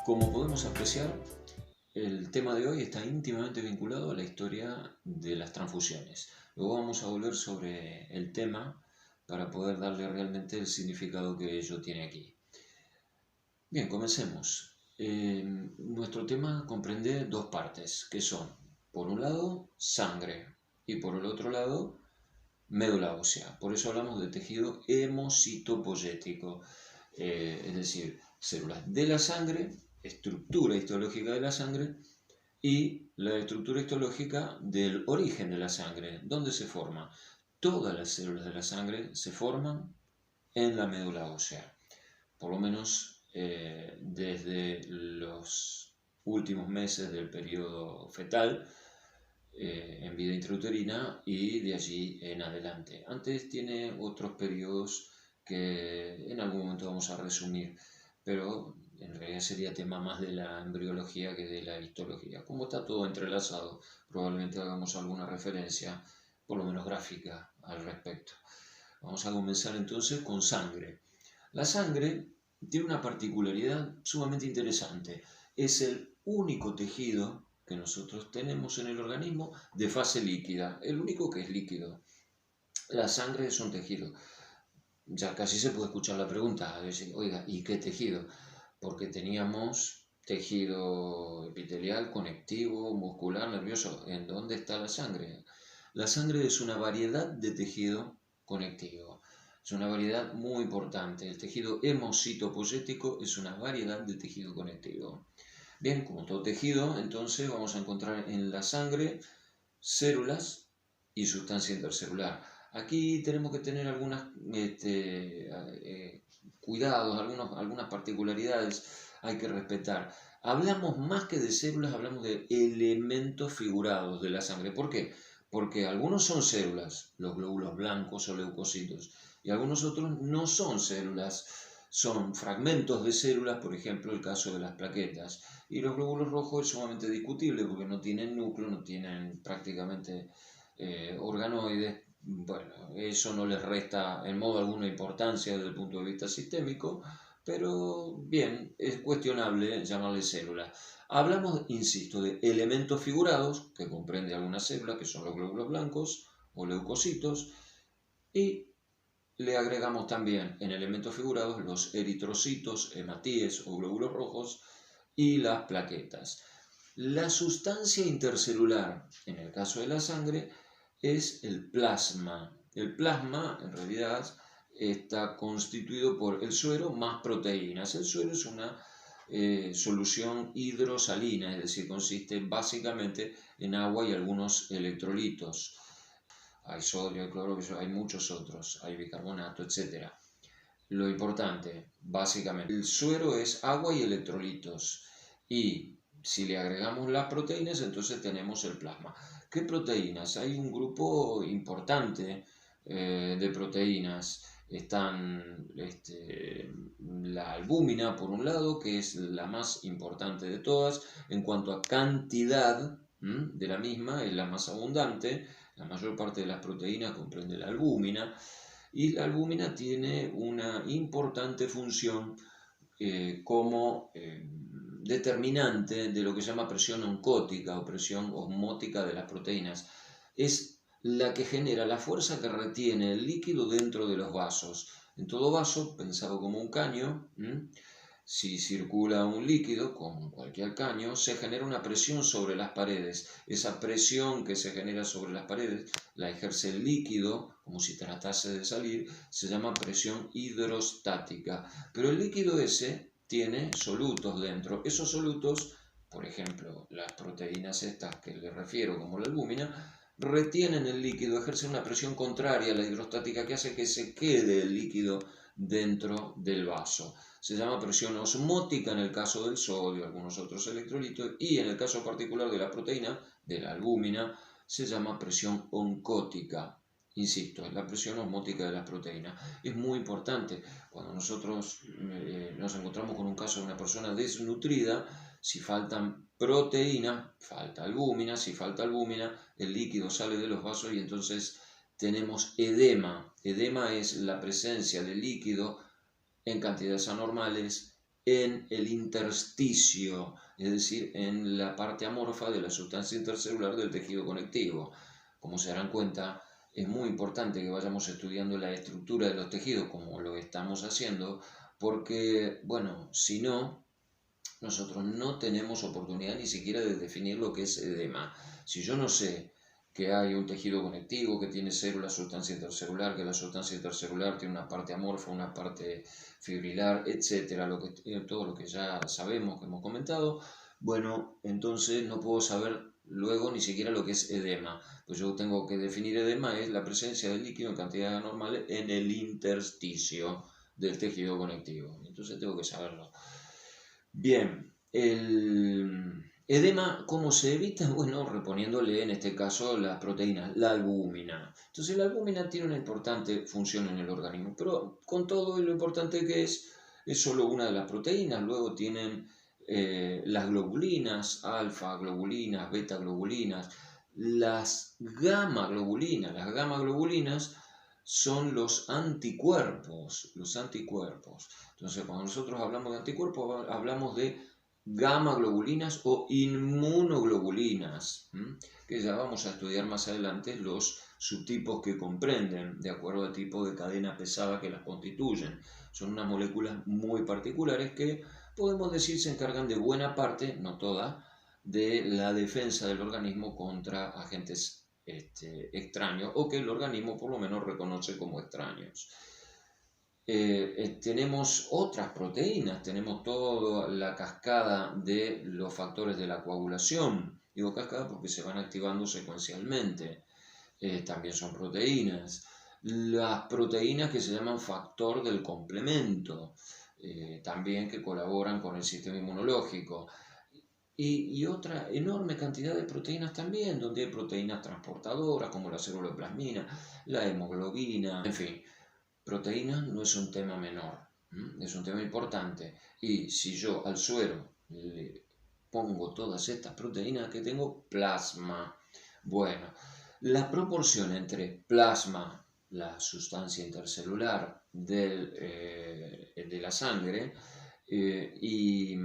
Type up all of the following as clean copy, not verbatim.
Como podemos apreciar, el tema de hoy está íntimamente vinculado a la historia de las transfusiones. Luego vamos a volver sobre el tema para poder darle realmente el significado que ello tiene aquí. Bien, comencemos. Nuestro tema comprende dos partes, que son, por un lado, sangre y por el otro lado, médula ósea. Por eso hablamos de tejido hemocitopoyético, es decir, células de la sangre, estructura histológica de la sangre y la estructura histológica del origen de la sangre. ¿Dónde se forma? Todas las células de la sangre se forman en la médula ósea, por lo menos desde los últimos meses del periodo fetal, en vida intrauterina y de allí en adelante. Antes tiene otros periodos que en algún momento vamos a resumir, pero en realidad sería tema más de la embriología que de la histología. Como está todo entrelazado, probablemente hagamos alguna referencia, por lo menos gráfica, al respecto. Vamos a comenzar entonces con sangre. La sangre tiene una particularidad sumamente interesante. Es el único tejido que nosotros tenemos en el organismo de fase líquida, el único que es líquido. La sangre es un tejido. Ya casi se puede escuchar la pregunta, a decir, oiga, ¿y qué tejido? Porque teníamos tejido epitelial, conectivo, muscular, nervioso. ¿En dónde está la sangre? La sangre es una variedad de tejido conectivo. Es una variedad muy importante. El tejido hemocitopoyético es una variedad de tejido conectivo. Bien, como todo tejido, entonces vamos a encontrar en la sangre células y sustancia intercelular. Aquí tenemos que tener algunos cuidados, algunas particularidades hay que respetar. Hablamos más que de células, hablamos de elementos figurados de la sangre. ¿Por qué? Porque algunos son células, los glóbulos blancos o leucocitos, y algunos otros no son células, son fragmentos de células, por ejemplo el caso de las plaquetas. Y los glóbulos rojos es sumamente discutible porque no tienen núcleo, no tienen prácticamente organoides. Bueno, eso no les resta en modo alguna importancia desde el punto de vista sistémico, pero bien, es cuestionable llamarle célula. Hablamos, insisto, de elementos figurados, que comprende algunas células, que son los glóbulos blancos o leucocitos, y le agregamos también en elementos figurados los eritrocitos, hematíes o glóbulos rojos y las plaquetas. La sustancia intercelular, en el caso de la sangre, es el plasma. El plasma, en realidad, está constituido por el suero más proteínas. El suero es una solución hidrosalina, es decir, consiste básicamente en agua y algunos electrolitos. Hay sodio, hay cloro, hay muchos otros, hay bicarbonato, etc. Lo importante, básicamente, el suero es agua y electrolitos. Y si le agregamos las proteínas, entonces tenemos el plasma. ¿Qué proteínas? Hay un grupo importante de proteínas. Están la albúmina, por un lado, que es la más importante de todas. En cuanto a cantidad de la misma, es la más abundante. La mayor parte de las proteínas comprende la albúmina. Y la albúmina tiene una importante función como determinante de lo que se llama presión oncótica o presión osmótica de las proteínas. Es la que genera la fuerza que retiene el líquido dentro de los vasos. En todo vaso, pensado como un caño, si circula un líquido con cualquier caño, se genera una presión sobre las paredes. Esa presión que se genera sobre las paredes la ejerce el líquido, como si tratase de salir, se llama presión hidrostática. Pero el líquido ese tiene solutos dentro. Esos solutos, por ejemplo, las proteínas estas que le refiero como la albúmina, retienen el líquido, ejercen una presión contraria a la hidrostática que hace que se quede el líquido dentro del vaso. Se llama presión osmótica en el caso del sodio, algunos otros electrolitos, y en el caso particular de la proteína, de la albúmina, se llama presión oncótica. Insisto, es la presión osmótica de las proteínas. Es muy importante cuando nosotros nos encontramos con un caso de una persona desnutrida. Si faltan proteínas, falta albúmina. Si falta albúmina, el líquido sale de los vasos y entonces tenemos edema. Edema es la presencia de líquido en cantidades anormales en el intersticio, es decir, en la parte amorfa de la sustancia intercelular del tejido conectivo. Como se darán cuenta, es muy importante que vayamos estudiando la estructura de los tejidos, como lo estamos haciendo, porque, bueno, si no, nosotros no tenemos oportunidad ni siquiera de definir lo que es edema. Si yo no sé que hay un tejido conectivo, que tiene células, sustancia intercelular, que la sustancia intercelular tiene una parte amorfa, una parte fibrilar, etcétera, todo lo que ya sabemos, que hemos comentado, bueno, entonces no puedo saber luego ni siquiera lo que es edema. Pues yo tengo que definir edema, es la presencia de líquido en cantidades anormales en el intersticio del tejido conectivo. Entonces tengo que saberlo. Bien, el edema, ¿cómo se evita? Bueno, reponiéndole en este caso las proteínas, la albúmina. Entonces la albúmina tiene una importante función en el organismo, pero con todo y lo importante que es solo una de las proteínas. Luego tienen las globulinas, alfa globulinas, beta globulinas, las gamma globulinas. Las gamma globulinas son los anticuerpos, los anticuerpos. Entonces, cuando nosotros hablamos de anticuerpos, hablamos de gamma globulinas o inmunoglobulinas, que ya vamos a estudiar más adelante los subtipos que comprenden, de acuerdo al tipo de cadena pesada que las constituyen. Son unas moléculas muy particulares que podemos decir se encargan de buena parte, no toda, de la defensa del organismo contra agentes extraños o que el organismo por lo menos reconoce como extraños. Tenemos otras proteínas, tenemos toda la cascada de los factores de la coagulación. Digo cascada porque se van activando secuencialmente. También son proteínas. Las proteínas que se llaman factor del complemento, también que colaboran con el sistema inmunológico. Y otra enorme cantidad de proteínas también, donde hay proteínas transportadoras como la ceruloplasmina, la hemoglobina, en fin. Proteínas no es un tema menor, es un tema importante. Y si yo al suero le pongo todas estas proteínas que tengo, plasma. Bueno, la proporción entre plasma, la sustancia intercelular de la sangre, y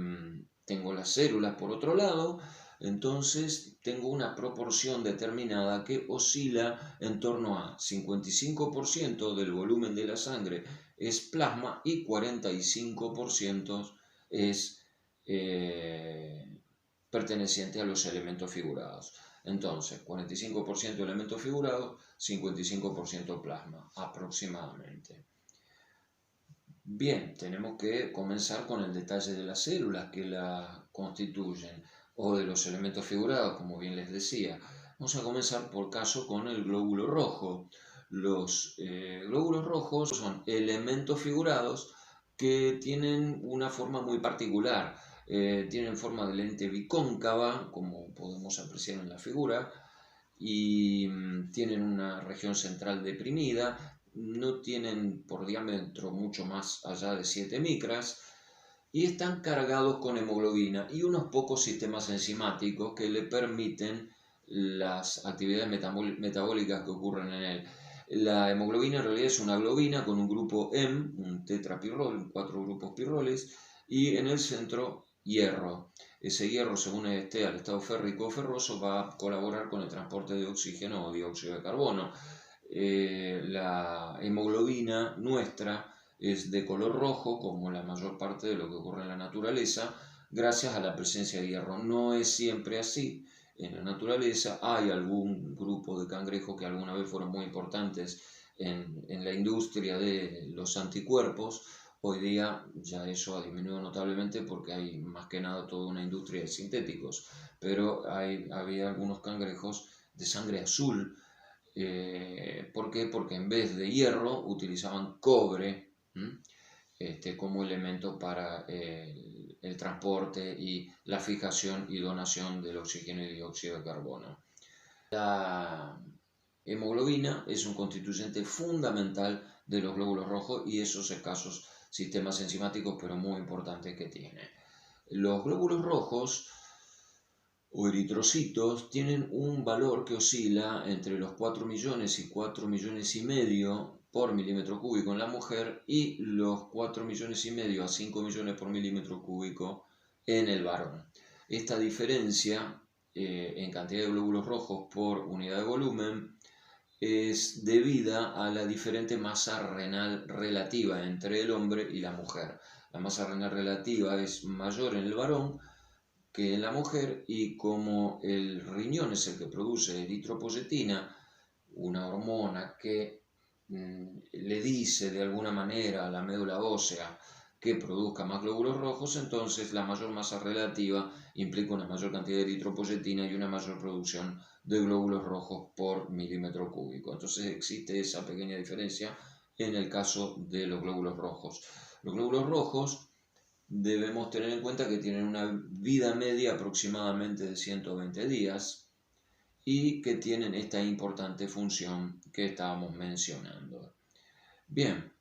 tengo las células por otro lado, entonces tengo una proporción determinada que oscila en torno a 55% del volumen de la sangre es plasma y 45% es perteneciente a los elementos figurados. Entonces, 45% elementos figurados, 55% plasma aproximadamente. Bien, tenemos que comenzar con el detalle de las células que la constituyen o de los elementos figurados, como bien les decía. Vamos a comenzar por caso con el glóbulo rojo. Los glóbulos rojos son elementos figurados que tienen una forma muy particular. Tienen forma de lente bicóncava, como podemos apreciar en la figura, y tienen una región central deprimida. No tienen por diámetro mucho más allá de 7 micras y están cargados con hemoglobina y unos pocos sistemas enzimáticos que le permiten las actividades metabólicas que ocurren en él. La hemoglobina en realidad es una globina con un grupo M, un tetrapirrol, 4 grupos pirroles, y en el centro hierro. Ese hierro, según esté al estado férrico o ferroso, va a colaborar con el transporte de oxígeno o dióxido de carbono. La hemoglobina nuestra es de color rojo, como la mayor parte de lo que ocurre en la naturaleza, gracias a la presencia de hierro. No es siempre así. En la naturaleza hay algún grupo de cangrejos que alguna vez fueron muy importantes en la industria de los anticuerpos. Hoy día ya eso ha disminuido notablemente porque hay más que nada toda una industria de sintéticos, pero había algunos cangrejos de sangre azul. ¿Por qué? Porque en vez de hierro utilizaban cobre como elemento para el transporte y la fijación y donación del oxígeno y dióxido de carbono. La hemoglobina es un constituyente fundamental de los glóbulos rojos y esos escasos sistemas enzimáticos, pero muy importantes que tiene. Los glóbulos rojos o eritrocitos tienen un valor que oscila entre los 4 millones y 4 millones y medio por milímetro cúbico en la mujer y los 4,5 millones a 5 millones por milímetro cúbico en el varón. Esta diferencia en cantidad de glóbulos rojos por unidad de volumen es debida a la diferente masa renal relativa entre el hombre y la mujer. La masa renal relativa es mayor en el varón que en la mujer, y como el riñón es el que produce eritropoyetina, una hormona que le dice de alguna manera a la médula ósea que produzca más glóbulos rojos, entonces la mayor masa relativa implica una mayor cantidad de eritropoyetina y una mayor producción de glóbulos rojos por milímetro cúbico. Entonces existe esa pequeña diferencia en el caso de los glóbulos rojos. Los glóbulos rojos debemos tener en cuenta que tienen una vida media aproximadamente de 120 días y que tienen esta importante función que estábamos mencionando. Bien,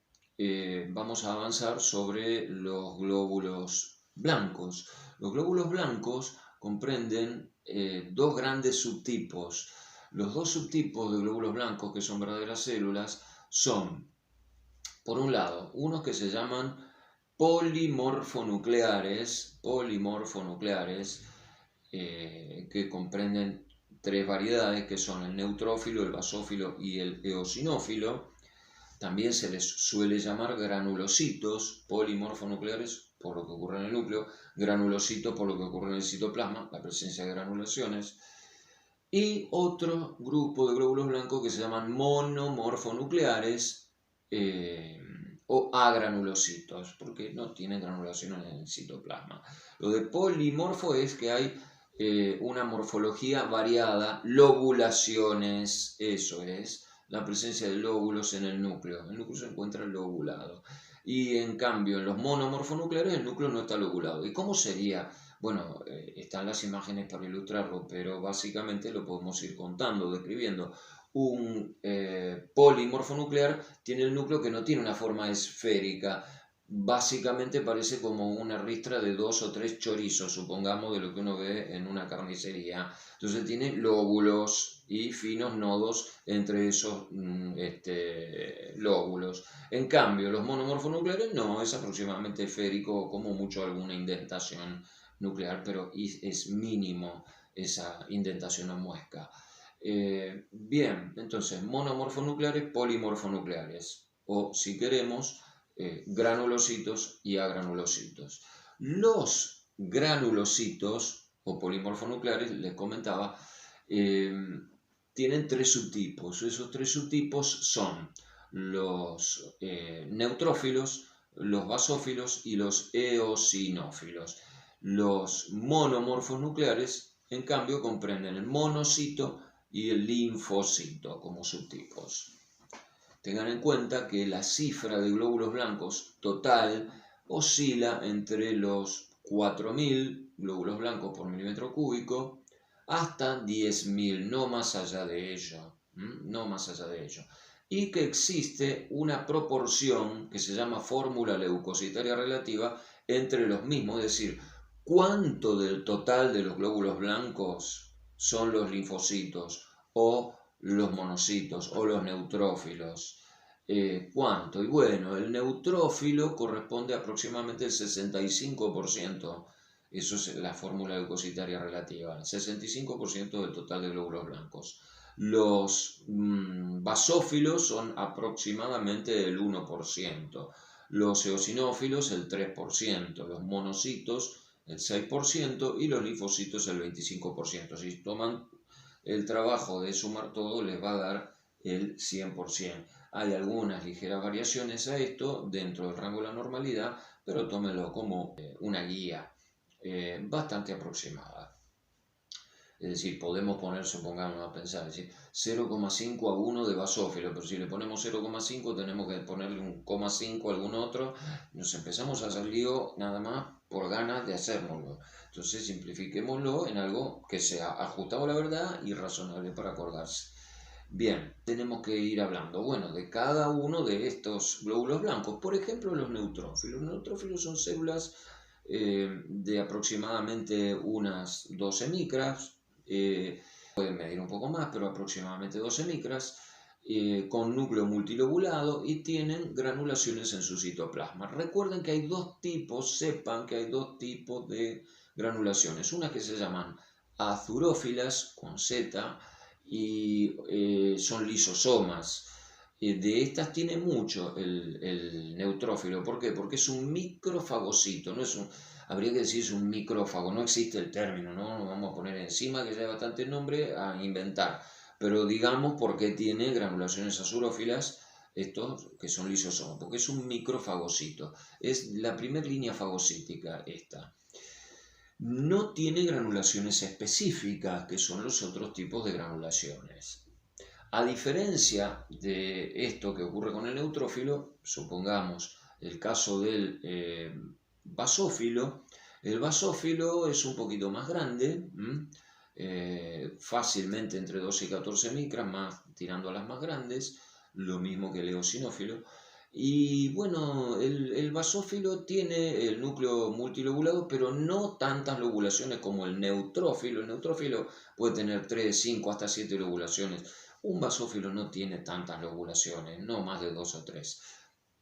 vamos a avanzar sobre los glóbulos blancos. Los glóbulos blancos comprenden dos grandes subtipos. Los dos subtipos de glóbulos blancos, que son verdaderas células, son, por un lado, unos que se llaman polimorfonucleares, que comprenden tres variedades, que son el neutrófilo, el basófilo y el eosinófilo. También se les suele llamar granulocitos, polimorfonucleares por lo que ocurre en el núcleo, granulocitos por lo que ocurre en el citoplasma, la presencia de granulaciones. Y otro grupo de glóbulos blancos que se llaman monomorfonucleares o agranulocitos, porque no tienen granulaciones en el citoplasma. Lo de polimorfo es que hay una morfología variada, lobulaciones, eso es, la presencia de lóbulos en el núcleo. El núcleo se encuentra lobulado. Y en cambio, en los monomorfonucleares el núcleo no está lobulado. ¿Y cómo sería? Bueno, están las imágenes para ilustrarlo, pero básicamente lo podemos ir contando, describiendo. Un polimorfonuclear tiene el núcleo que no tiene una forma esférica. Básicamente parece como una ristra de 2 o 3 chorizos, supongamos, de lo que uno ve en una carnicería. Entonces tiene lóbulos y finos nodos entre esos lóbulos. En cambio, los monomorfonucleares no, es aproximadamente esférico, como mucho alguna indentación nuclear, pero es mínimo esa indentación o muesca. Bien, entonces, monomorfonucleares, polimorfonucleares, o si queremos, granulocitos y agranulocitos. Los granulocitos o polimorfonucleares, les comentaba, tienen tres subtipos. Esos tres subtipos son los neutrófilos, los basófilos y los eosinófilos. Los monomorfos nucleares, en cambio, comprenden el monocito y el linfocito como subtipos. Tengan en cuenta que la cifra de glóbulos blancos total oscila entre los 4.000 glóbulos blancos por milímetro cúbico hasta 10.000, no más allá de ello, no más allá de ello. Y que existe una proporción que se llama fórmula leucocitaria relativa entre los mismos, es decir, cuánto del total de los glóbulos blancos son los linfocitos o los monocitos o los neutrófilos. ¿Cuánto? Y bueno, el neutrófilo corresponde a aproximadamente el 65%. Eso es la fórmula leucocitaria relativa, el 65% del total de glóbulos blancos. Los basófilos son aproximadamente el 1%, los eosinófilos el 3%, los monocitos el 6% y los linfocitos el 25%. Si toman el trabajo de sumar todo, les va a dar el 100%. Hay algunas ligeras variaciones a esto dentro del rango de la normalidad, pero tómenlo como una guía bastante aproximada. Es decir, podemos poner, supongamos, a pensar, es decir, 0,5 a 1 de basófilo, pero si le ponemos 0,5 tenemos que ponerle un 0,5 a algún otro, nos empezamos a hacer lío nada más por ganas de hacérnoslo. Entonces simplifiquémoslo en algo que sea ajustado a la verdad y razonable para acordarse. Bien, tenemos que ir hablando, bueno, de cada uno de estos glóbulos blancos. Por ejemplo, los neutrófilos. Los neutrófilos son células de aproximadamente unas 12 micras, pueden medir un poco más, pero aproximadamente 12 micras, con núcleo multilobulado y tienen granulaciones en su citoplasma. Recuerden que hay dos tipos, sepan que hay dos tipos de granulaciones. Unas que se llaman azurófilas, con Z, y son lisosomas. De estas tiene mucho el neutrófilo. ¿Por qué? Porque es un microfagocito, no es un, habría que decir es un micrófago, no existe el término, ¿no? Nos vamos a poner encima, que ya hay bastante nombre, a inventar. Pero digamos por qué tiene granulaciones azurófilas, estos que son lisosomas, porque es un microfagocito. Es la primera línea fagocítica esta. No tiene granulaciones específicas, que son los otros tipos de granulaciones. A diferencia de esto que ocurre con el neutrófilo, supongamos el caso del basófilo, el basófilo es un poquito más grande, fácilmente entre 12 y 14 micras, más tirando a las más grandes, lo mismo que el eosinófilo. Y bueno, el basófilo tiene el núcleo multilobulado, pero no tantas lobulaciones como el neutrófilo. El neutrófilo puede tener 3, 5, hasta 7 lobulaciones. Un basófilo no tiene tantas lobulaciones, no más de 2 o 3,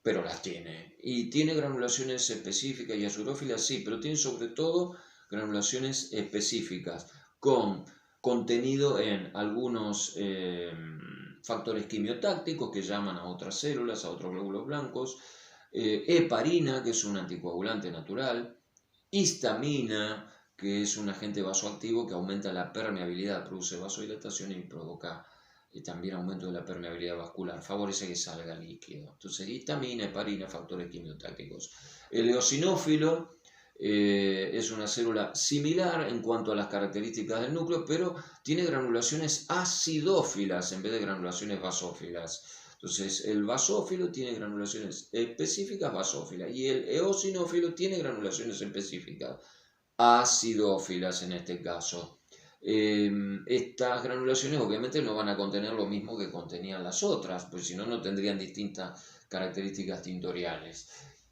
pero las tiene. Y tiene granulaciones específicas y azurófilas, sí, pero tiene sobre todo granulaciones específicas con contenido en algunos factores quimiotácticos que llaman a otras células, a otros glóbulos blancos, heparina, que es un anticoagulante natural, histamina, que es un agente vasoactivo que aumenta la permeabilidad, produce vasodilatación y provoca también aumento de la permeabilidad vascular, favorece que salga líquido. Entonces, histamina, heparina, factores quimiotácticos. El eosinófilo es una célula similar en cuanto a las características del núcleo, pero tiene granulaciones acidófilas en vez de granulaciones basófilas. Entonces, el basófilo tiene granulaciones específicas basófilas y el eosinófilo tiene granulaciones específicas acidófilas en este caso. Estas granulaciones obviamente no van a contener lo mismo que contenían las otras, pues si no, no tendrían distintas características tintoriales.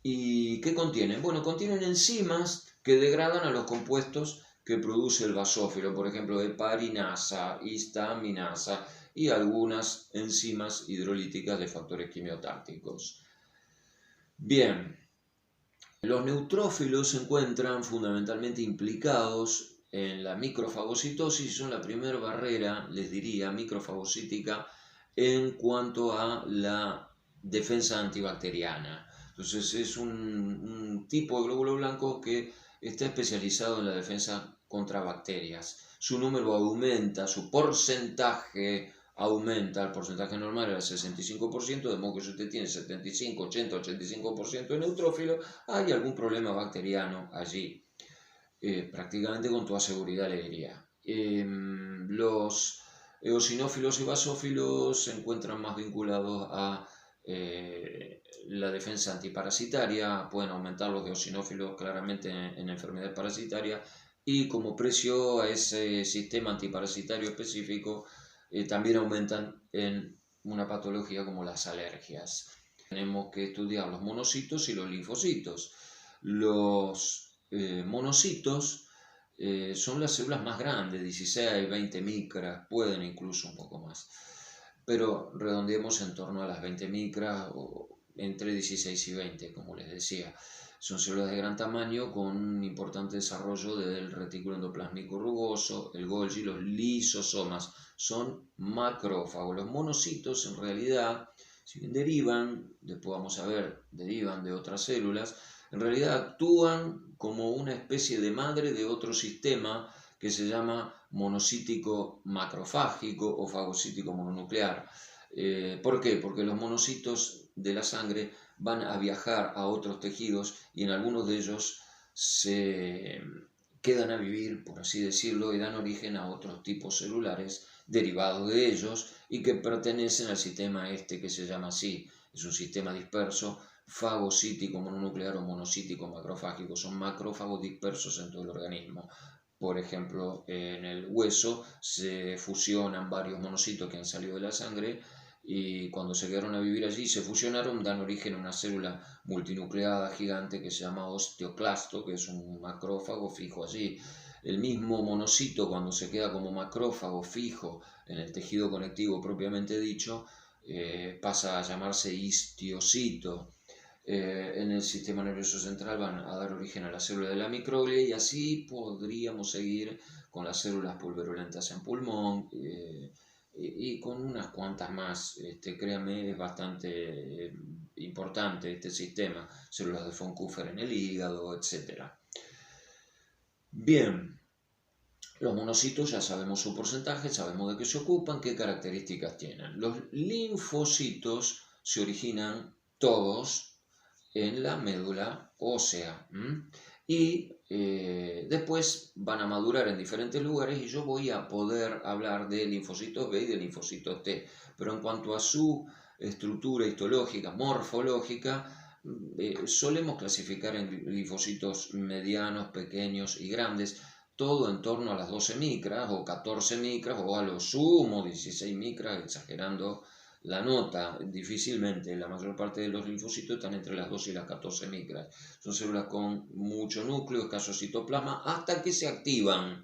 ¿Y qué contienen? Bueno, contienen enzimas que degradan a los compuestos que produce el basófilo, por ejemplo, heparinasa, histaminasa y algunas enzimas hidrolíticas de factores quimiotácticos. Bien, los neutrófilos se encuentran fundamentalmente implicados en la microfagocitosis y son la primera barrera, les diría, microfagocítica en cuanto a la defensa antibacteriana. Entonces es un tipo de glóbulo blanco que está especializado en la defensa contra bacterias. Su número aumenta, su porcentaje aumenta, el porcentaje normal era el 65%, de modo que si usted tiene 75, 80, 85% de neutrófilo, hay algún problema bacteriano allí. Prácticamente con toda seguridad le diría. Los eosinófilos y basófilos se encuentran más vinculados a la defensa antiparasitaria, pueden aumentar los eosinófilos claramente en enfermedad parasitaria y como precio a ese sistema antiparasitario específico también aumentan en una patología como las alergias. Tenemos que estudiar los monocitos y los linfocitos. Los monocitos son las células más grandes, 16, 20 micras, pueden incluso un poco más, pero redondeemos en torno a las 20 micras o entre 16 y 20, como les decía. Son células de gran tamaño con un importante desarrollo del retículo endoplásmico rugoso, el Golgi, los lisosomas, son macrófagos. Los monocitos en realidad, si bien derivan, después vamos a ver, derivan de otras células, en realidad actúan como una especie de madre de otro sistema que se llama monocítico macrofágico o fagocítico mononuclear. ¿Por qué? Porque los monocitos de la sangre van a viajar a otros tejidos y en algunos de ellos se quedan a vivir, por así decirlo, y dan origen a otros tipos celulares derivados de ellos y que pertenecen al sistema este que se llama así. Es un sistema disperso, fagocítico mononuclear o monocítico macrofágico. Son macrófagos dispersos en todo el organismo. Por ejemplo, en el hueso se fusionan varios monocitos que han salido de la sangre y cuando se quedaron a vivir allí se fusionaron, dan origen a una célula multinucleada gigante que se llama osteoclasto, que es un macrófago fijo allí. El mismo monocito, cuando se queda como macrófago fijo en el tejido conectivo propiamente dicho, pasa a llamarse histiocito. En el sistema nervioso central van a dar origen a la célula de la microglia y así podríamos seguir con las células pulverulentas en pulmón y con unas cuantas más. Créanme, es bastante importante este sistema, células de von Kupfer en el hígado, etc. Bien, los monocitos ya sabemos su porcentaje, sabemos de qué se ocupan, qué características tienen. Los linfocitos se originan todos en la médula ósea y después van a madurar en diferentes lugares y yo voy a poder hablar de linfocitos B y de linfocitos T, pero en cuanto a su estructura histológica, morfológica, solemos clasificar en linfocitos medianos, pequeños y grandes, todo en torno a las 12 micras o 14 micras o a lo sumo 16 micras, exagerando la nota. Difícilmente, la mayor parte de los linfocitos están entre las 12 y las 14 micras. Son células con mucho núcleo, escaso citoplasma, hasta que se activan.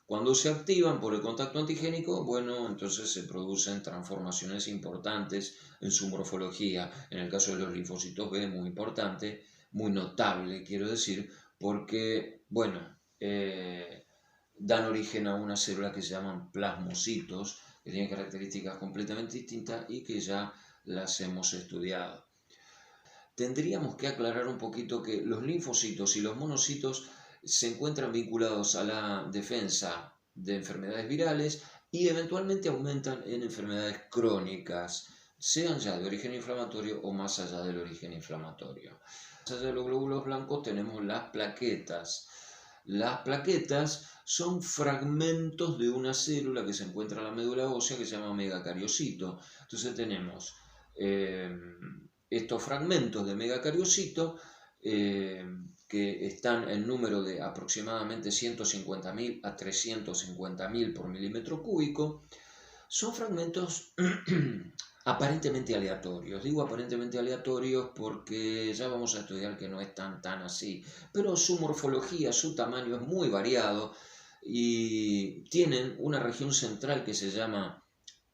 Cuando se activan por el contacto antigénico, bueno, entonces se producen transformaciones importantes en su morfología. En el caso de los linfocitos B, muy importante, muy notable, quiero decir, porque, bueno, dan origen a una célula que se llaman plasmocitos, que tienen características completamente distintas y que ya las hemos estudiado. Tendríamos que aclarar un poquito que los linfocitos y los monocitos se encuentran vinculados a la defensa de enfermedades virales y eventualmente aumentan en enfermedades crónicas, sean ya de origen inflamatorio o más allá del origen inflamatorio. Más allá de los glóbulos blancos tenemos las plaquetas. Las plaquetas son fragmentos de una célula que se encuentra en la médula ósea que se llama megacariocito. Entonces tenemos estos fragmentos de megacariocito que están en número de aproximadamente 150.000 a 350.000 por milímetro cúbico. Son fragmentos aparentemente aleatorios. Digo aparentemente aleatorios porque ya vamos a estudiar que no es tan así. Pero su morfología, su tamaño es muy variado y tienen una región central que se llama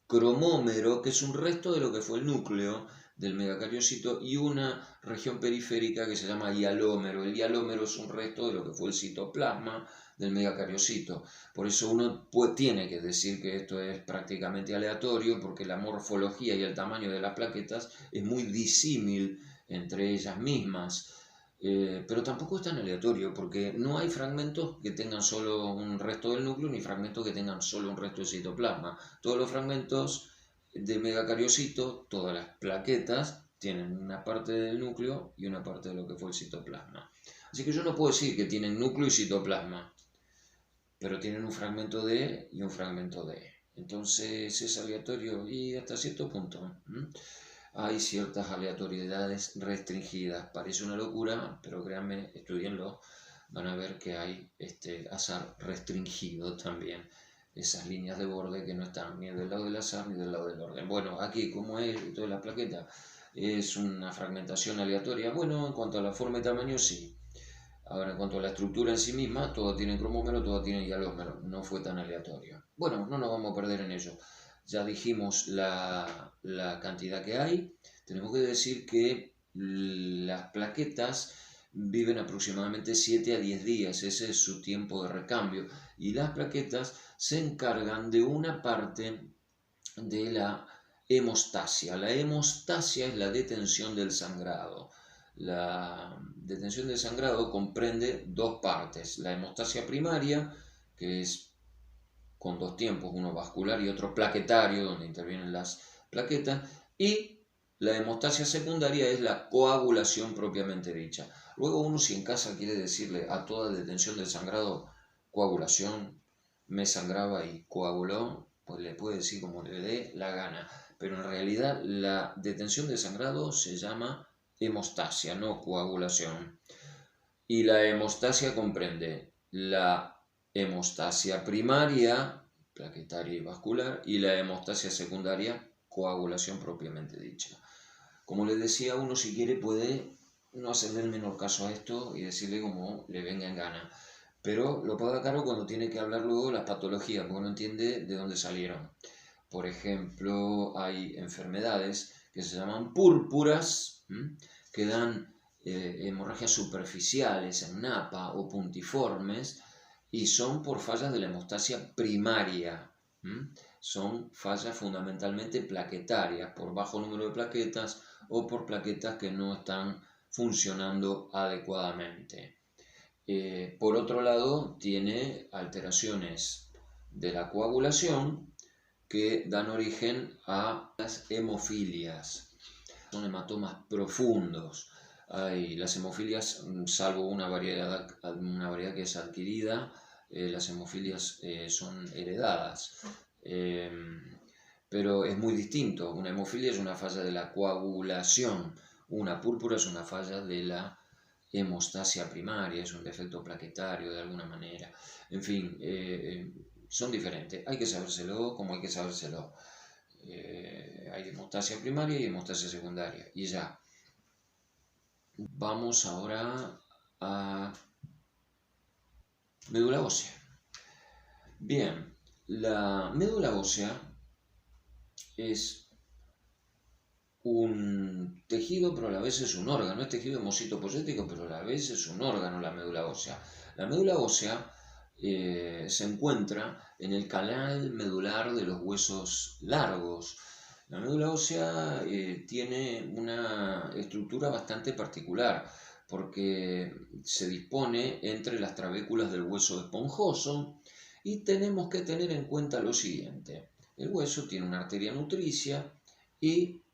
cromómero, que es un resto de lo que fue el núcleo del megacariocito, y una región periférica que se llama hialómero. El hialómero es un resto de lo que fue el citoplasma del megacariocito. Por eso uno tiene que decir que esto es prácticamente aleatorio, porque la morfología y el tamaño de las plaquetas es muy disímil entre ellas mismas. Pero tampoco es tan aleatorio, porque no hay fragmentos que tengan solo un resto del núcleo, ni fragmentos que tengan solo un resto de citoplasma. Todos los fragmentos de megacariocito, todas las plaquetas, tienen una parte del núcleo y una parte de lo que fue el citoplasma. Así que yo no puedo decir que tienen núcleo y citoplasma, pero tienen un fragmento de E y un fragmento de E. Entonces es aleatorio y hasta cierto punto. Hay ciertas aleatoriedades restringidas. Parece una locura, pero créanme, estudienlo, van a ver que hay azar restringido también. Esas líneas de borde que no están ni del lado del azar ni del lado del orden. Bueno, aquí, como es toda la plaqueta, es una fragmentación aleatoria. Bueno, en cuanto a la forma y tamaño, sí. Ahora, en cuanto a la estructura en sí misma, todo tiene cromómero, todo tiene hialómero. No fue tan aleatorio. Bueno, no nos vamos a perder en ello. Ya dijimos la cantidad que hay. Tenemos que decir que las plaquetas viven aproximadamente 7 a 10 días. Ese es su tiempo de recambio. Y las plaquetas se encargan de una parte de la hemostasia. La hemostasia es la detención del sangrado. La detención del sangrado comprende dos partes. La hemostasia primaria, que es con dos tiempos, uno vascular y otro plaquetario, donde intervienen las plaquetas, y la hemostasia secundaria es la coagulación propiamente dicha. Luego uno, si en casa quiere decirle a toda detención del sangrado coagulación, me sangraba y coaguló, pues le puede decir como le dé la gana. Pero en realidad la detención del sangrado se llama hemostasia, no coagulación. Y la hemostasia comprende la hemostasia primaria, plaquetaria y vascular, y la hemostasia secundaria, coagulación propiamente dicha. Como les decía, uno si quiere puede no hacerle el menor caso a esto y decirle como le venga en gana. Pero lo paga caro cuando tiene que hablar luego de las patologías, porque no entiende de dónde salieron. Por ejemplo, hay enfermedades que se llaman púrpuras, que dan hemorragias superficiales en napa o puntiformes, y son por fallas de la hemostasia primaria. Son fallas fundamentalmente plaquetarias, por bajo número de plaquetas o por plaquetas que no están funcionando adecuadamente. Por otro lado, tiene alteraciones de la coagulación que dan origen a las hemofilias. Son hematomas profundos. Las hemofilias, salvo una variedad que es adquirida, las hemofilias son heredadas. Pero es muy distinto. Una hemofilia es una falla de la coagulación. Una púrpura es una falla de la hemostasia primaria, es un defecto plaquetario de alguna manera. En fin, son diferentes. Hay que sabérselo como hay que sabérselo. Hay hemostasia primaria y hemostasia secundaria. Y ya. Vamos ahora a médula ósea. Bien, la médula ósea es un tejido, pero a la vez es un órgano. Es tejido hemocitopoyético, pero a la vez es un órgano, la médula ósea. La médula ósea se encuentra en el canal medular de los huesos largos. La médula ósea tiene una estructura bastante particular porque se dispone entre las trabéculas del hueso esponjoso, y tenemos que tener en cuenta lo siguiente. El hueso tiene una arteria nutricia y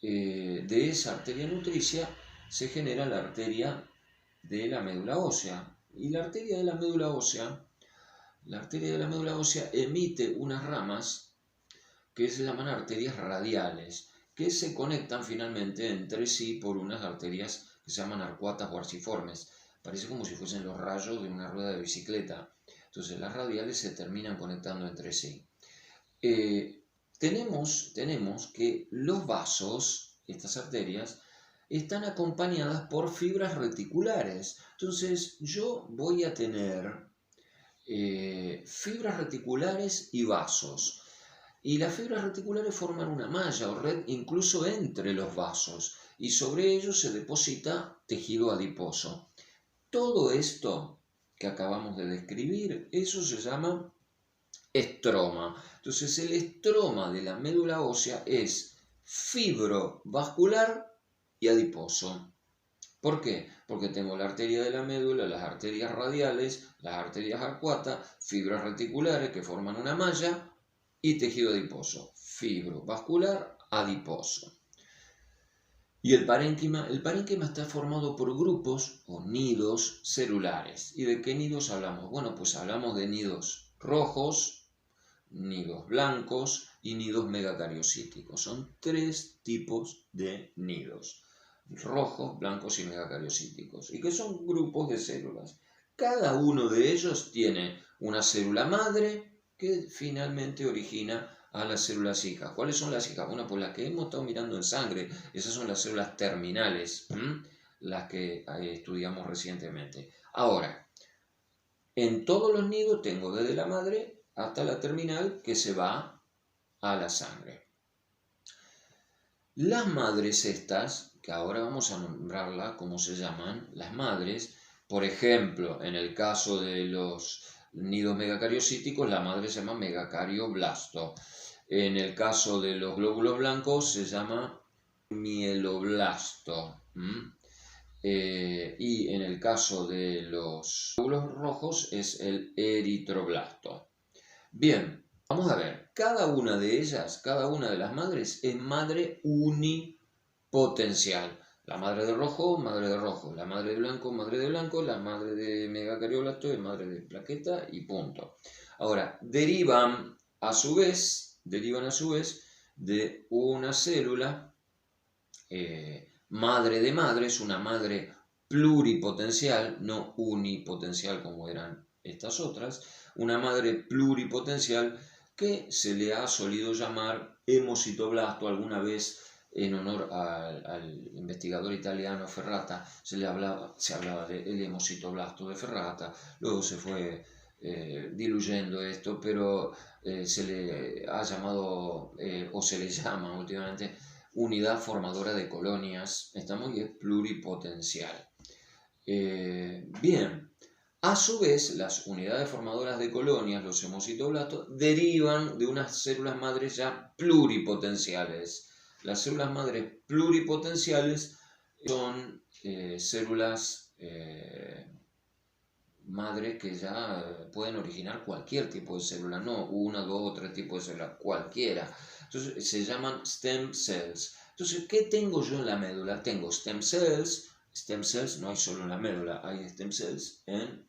de esa arteria nutricia se genera la arteria de la médula ósea. Y la arteria de la médula ósea emite unas ramas que se llaman arterias radiales, que se conectan finalmente entre sí por unas arterias que se llaman arcuatas o arciformes. Parece como si fuesen los rayos de una rueda de bicicleta. Entonces las radiales se terminan conectando entre sí. Tenemos que los vasos, estas arterias, están acompañadas por fibras reticulares. Entonces yo voy a tener fibras reticulares y vasos. Y las fibras reticulares forman una malla o red incluso entre los vasos, y sobre ellos se deposita tejido adiposo. Todo esto que acabamos de describir, eso se llama estroma. Entonces el estroma de la médula ósea es fibrovascular y adiposo. ¿Por qué? Porque tengo la arteria de la médula, las arterias radiales, las arterias arcuatas, fibras reticulares que forman una malla y tejido adiposo. Fibrovascular, adiposo. Y el parénquima está formado por grupos o nidos celulares. ¿Y de qué nidos hablamos? Bueno, pues hablamos de nidos rojos, nidos blancos y nidos megacariocíticos. Son 3 tipos de nidos: rojos, blancos y megacariocíticos, y que son grupos de células. Cada uno de ellos tiene una célula madre que finalmente origina a las células hijas. ¿Cuáles son las hijas? Bueno, pues las que hemos estado mirando en sangre. Esas son las células terminales, las que estudiamos recientemente. Ahora, en todos los nidos tengo desde la madre hasta la terminal que se va a la sangre. Las madres estas, que ahora vamos a nombrarlas como se llaman, las madres, por ejemplo, en el caso de los nidos megacariocíticos, la madre se llama megacarioblasto. En el caso de los glóbulos blancos se llama mieloblasto. Y en el caso de los glóbulos rojos es el eritroblasto. Bien, vamos a ver, cada una de ellas, cada una de las madres es madre unipotencial. La madre de rojo, la madre de blanco, la madre de megacarioplasto es madre de plaqueta y punto. Ahora, derivan a su vez de una célula madre de madre, es una madre pluripotencial, no unipotencial como eran estas otras, una madre pluripotencial que se le ha solido llamar hemocitoblasto. Alguna vez, en honor al investigador italiano Ferrata, se hablaba del hemocitoblasto de Ferrata. Luego se fue diluyendo esto, pero se le ha llamado, o se le llama últimamente, unidad formadora de colonias. Estamos y es pluripotencial. Bien, a su vez, las unidades formadoras de colonias, los hemocitoblastos, derivan de unas células madres ya pluripotenciales. Las células madres pluripotenciales son células madres que ya pueden originar cualquier tipo de célula, no una, dos o tres tipos de células, cualquiera. Entonces se llaman stem cells. Entonces, ¿qué tengo yo en la médula? Tengo stem cells. Stem cells no hay solo en la médula, hay stem cells en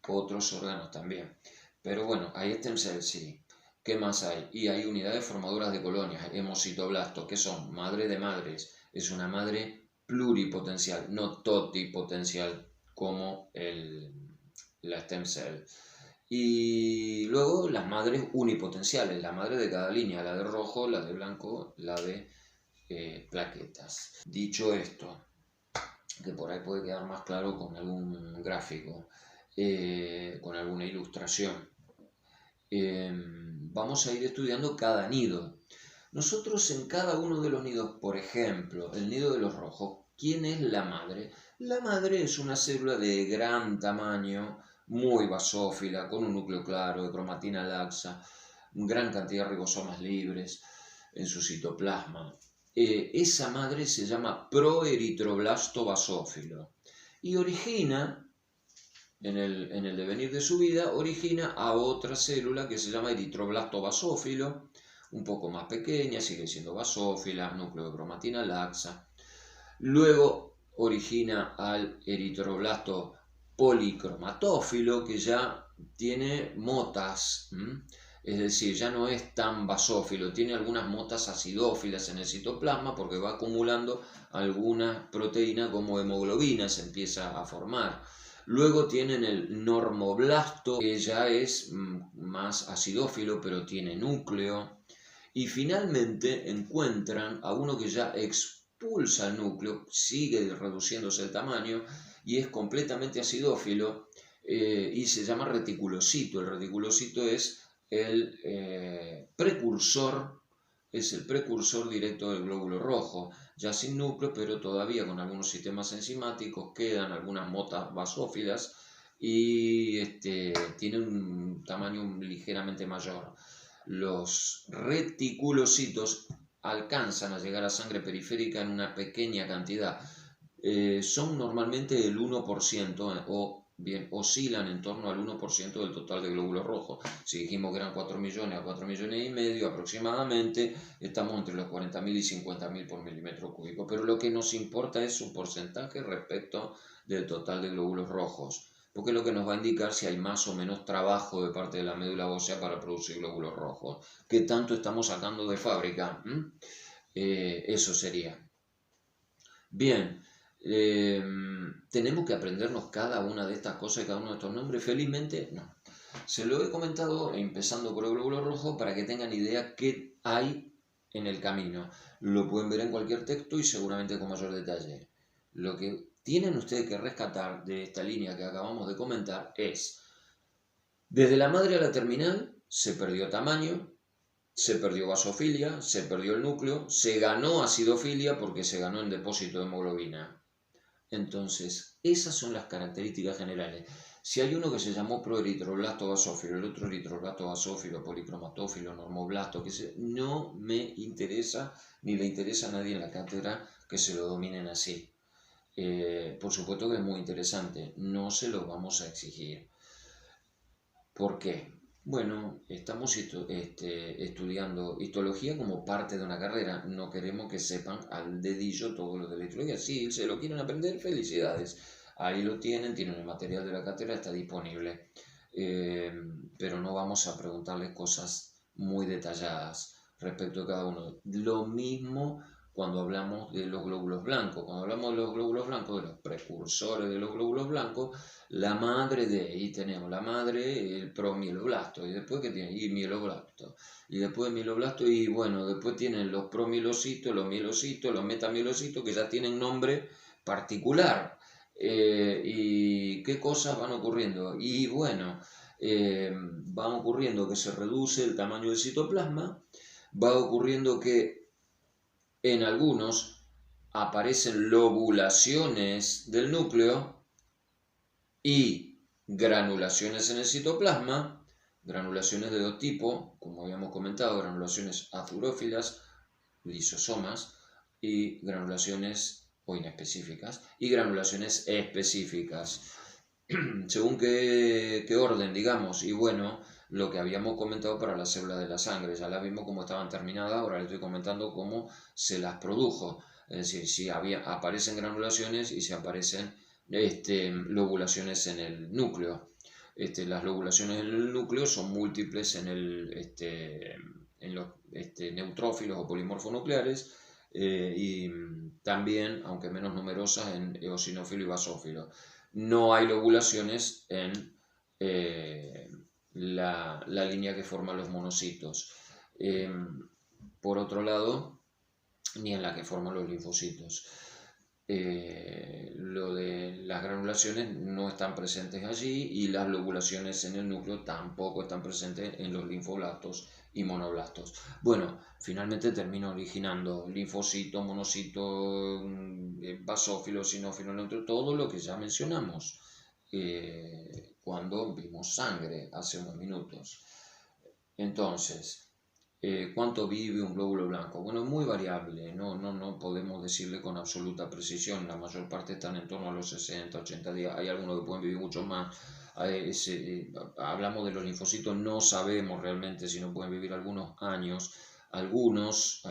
otros órganos también. Pero bueno, hay stem cells, sí. ¿Qué más hay? Y hay unidades formadoras de colonias, hemocitoblastos, que son madre de madres. Es una madre pluripotencial, no totipotencial como la stem cell. Y luego las madres unipotenciales, la madre de cada línea, la de rojo, la de blanco, la de plaquetas. Dicho esto, que por ahí puede quedar más claro con algún gráfico, con alguna ilustración, vamos a ir estudiando cada nido. Nosotros en cada uno de los nidos, por ejemplo, el nido de los rojos, ¿quién es la madre? La madre es una célula de gran tamaño, muy basófila, con un núcleo claro, de cromatina laxa, gran cantidad de ribosomas libres en su citoplasma. Esa madre se llama proeritroblasto basófilo y origina, en el devenir de su vida, origina a otra célula que se llama eritroblasto basófilo, un poco más pequeña, sigue siendo basófila, núcleo de cromatina laxa. Luego origina al eritroblasto policromatófilo, que ya tiene motas, es decir, ya no es tan basófilo, tiene algunas motas acidófilas en el citoplasma porque va acumulando alguna proteína como hemoglobina, se empieza a formar. Luego tienen el normoblasto, que ya es más acidófilo, pero tiene núcleo. Y finalmente encuentran a uno que ya expulsa el núcleo, sigue reduciéndose el tamaño y es completamente acidófilo y se llama reticulocito. El reticulocito es el precursor directo del glóbulo rojo, ya sin núcleo, pero todavía con algunos sistemas enzimáticos, quedan algunas motas basófilas y tiene un tamaño ligeramente mayor. Los reticulocitos alcanzan a llegar a sangre periférica en una pequeña cantidad. Son normalmente el 1% o bien oscilan en torno al 1% del total de glóbulos rojos. Si dijimos que eran 4 millones a 4 millones y medio aproximadamente, estamos entre los 40.000 y 50.000 por milímetro cúbico. Pero lo que nos importa es su porcentaje respecto del total de glóbulos rojos, porque es lo que nos va a indicar si hay más o menos trabajo de parte de la médula ósea para producir glóbulos rojos. ¿Qué tanto estamos sacando de fábrica? Eso sería. Bien. Tenemos que aprendernos cada una de estas cosas y cada uno de estos nombres. Felizmente no. Se lo he comentado empezando por el glóbulo rojo para que tengan idea qué hay en el camino. Lo pueden ver en cualquier texto y seguramente con mayor detalle. Lo que tienen ustedes que rescatar de esta línea que acabamos de comentar es: desde la madre a la terminal se perdió tamaño, se perdió basofilia, se perdió el núcleo, se ganó acidofilia porque se ganó en depósito de hemoglobina. Entonces, esas son las características generales. Si hay uno que se llamó proeritroblasto basófilo, el otro eritroblasto basófilo, policromatófilo, normoblasto, no me interesa ni le interesa a nadie en la cátedra que se lo dominen así. Por supuesto que es muy interesante, no se lo vamos a exigir. ¿Por qué? Bueno, estamos estudiando histología como parte de una carrera. No queremos que sepan al dedillo todo lo de la histología. Si se lo quieren aprender, felicidades. Ahí lo tienen el material de la cátedra, está disponible. Pero no vamos a preguntarles cosas muy detalladas respecto de cada uno. Lo mismo cuando hablamos de los glóbulos blancos. Cuando hablamos de los glóbulos blancos, de los precursores de los glóbulos blancos, la madre ahí tenemos la madre, el promieloblasto, y después que tiene, y mieloblasto, y después mieloblasto, y bueno, después tienen los promielocitos, los mielocitos, los metamielocitos, que ya tienen nombre particular. ¿Y qué cosas van ocurriendo? Y bueno, va ocurriendo que se reduce el tamaño del citoplasma, va ocurriendo que en algunos aparecen lobulaciones del núcleo y granulaciones en el citoplasma, granulaciones de dos tipos, como habíamos comentado, granulaciones azurófilas, lisosomas, y granulaciones o inespecíficas, y granulaciones específicas. Según qué orden, digamos, y bueno, lo que habíamos comentado para las células de la sangre, ya las vimos cómo estaban terminadas, ahora les estoy comentando cómo se las produjo, es decir, si aparecen granulaciones y si aparecen lobulaciones en el núcleo. Las lobulaciones en el núcleo son múltiples en los neutrófilos o polimorfonucleares, y también, aunque menos numerosas, en eosinófilo y basófilo. No hay lobulaciones en la línea que forman los monocitos. Por otro lado, ni en la que forman los linfocitos. Lo de las granulaciones no están presentes allí y las lobulaciones en el núcleo tampoco están presentes en los linfoblastos y monoblastos. Bueno, finalmente termina originando linfocito, monocito, basófilo, sinófilo, neutro, todo lo que ya mencionamos cuando vimos sangre hace unos minutos. Entonces, ¿cuánto vive un glóbulo blanco? Bueno, es muy variable, no podemos decirle con absoluta precisión, la mayor parte están en torno a los 60, 80 días, hay algunos que pueden vivir mucho más. Hablamos de los linfocitos, no sabemos realmente si no pueden vivir algunos años, algunos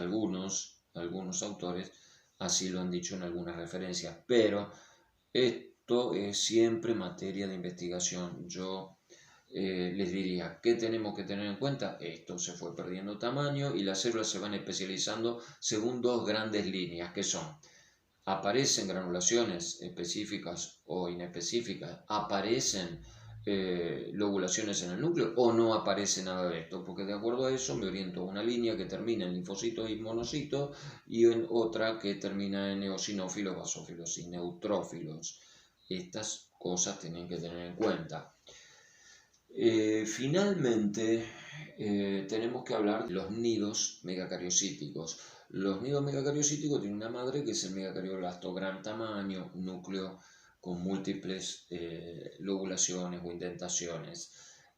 autores así lo han dicho en algunas referencias, pero esto es siempre materia de investigación. Yo les diría, ¿qué tenemos que tener en cuenta? Esto se fue perdiendo tamaño y las células se van especializando según dos grandes líneas, que son, aparecen granulaciones específicas o inespecíficas, aparecen lobulaciones en el núcleo o no aparece nada de esto, porque de acuerdo a eso me oriento a una línea que termina en linfocitos y monocitos y en otra que termina en eosinófilos, basófilos y neutrófilos. Estas cosas tienen que tener en cuenta. Finalmente, tenemos que hablar de los nidos megacariocíticos. Los nidos megacariocíticos tienen una madre que es el megacarioblasto, gran tamaño, núcleo con múltiples lobulaciones o indentaciones.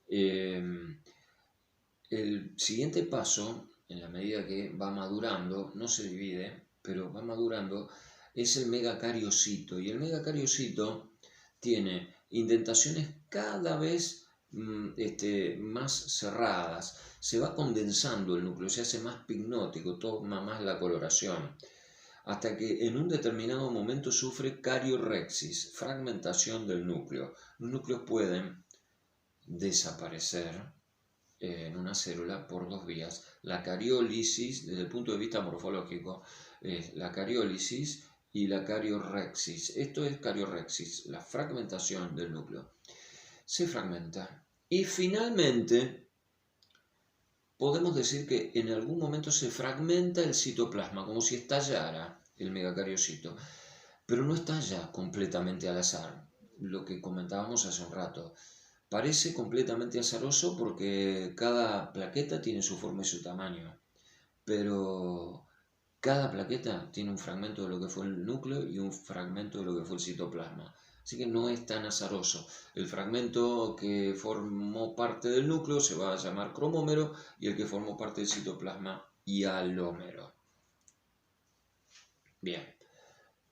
El siguiente paso, en la medida que va madurando, no se divide, pero va madurando, es el megacariocito. Y el megacariocito tiene indentaciones cada vez más cerradas, se va condensando el núcleo, se hace más pignótico, toma más la coloración, hasta que en un determinado momento sufre cariorexis, fragmentación del núcleo. Los núcleos pueden desaparecer en una célula por dos vías. La cariólisis, desde el punto de vista morfológico, es la cariólisis y la cariorexis. Esto es cariorexis, la fragmentación del núcleo. Se fragmenta. Y finalmente, podemos decir que en algún momento se fragmenta el citoplasma, como si estallara el megacariocito, pero no estalla completamente al azar, lo que comentábamos hace un rato. Parece completamente azaroso porque cada plaqueta tiene su forma y su tamaño, pero cada plaqueta tiene un fragmento de lo que fue el núcleo y un fragmento de lo que fue el citoplasma. Así que no es tan azaroso. El fragmento que formó parte del núcleo se va a llamar cromómero y el que formó parte del citoplasma hialómero. Bien,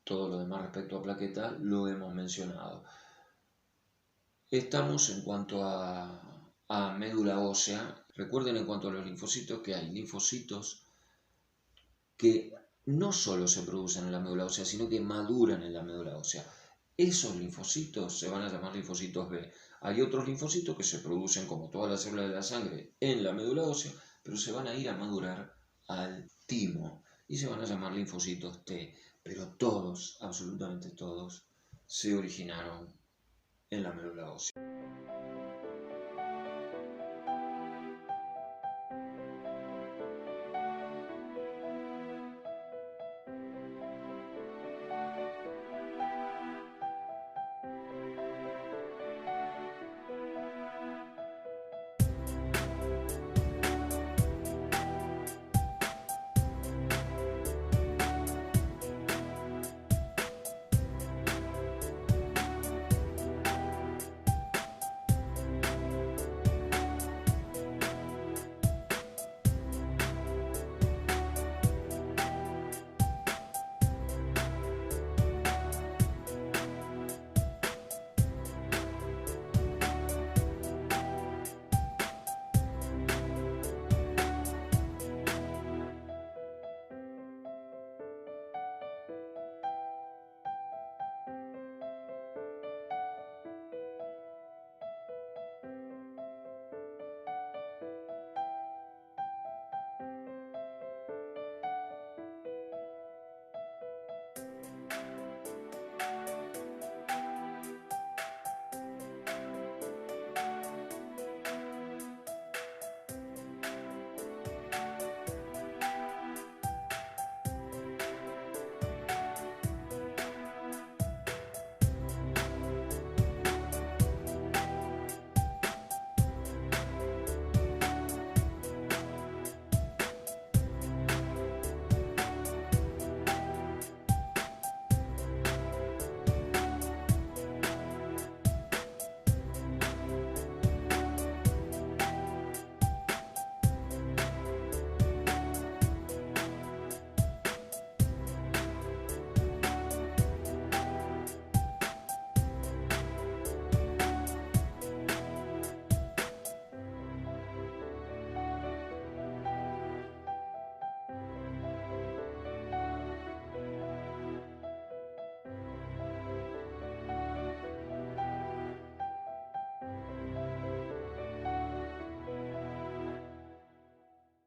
todo lo demás respecto a plaqueta lo hemos mencionado. Estamos en cuanto a médula ósea. Recuerden en cuanto a los linfocitos que hay linfocitos que no solo se producen en la médula ósea, sino que maduran en la médula ósea. Esos linfocitos se van a llamar linfocitos B. Hay otros linfocitos que se producen, como todas las células de la sangre, en la médula ósea, pero se van a ir a madurar al timo y se van a llamar linfocitos T. Pero todos, absolutamente todos, se originaron en la médula ósea.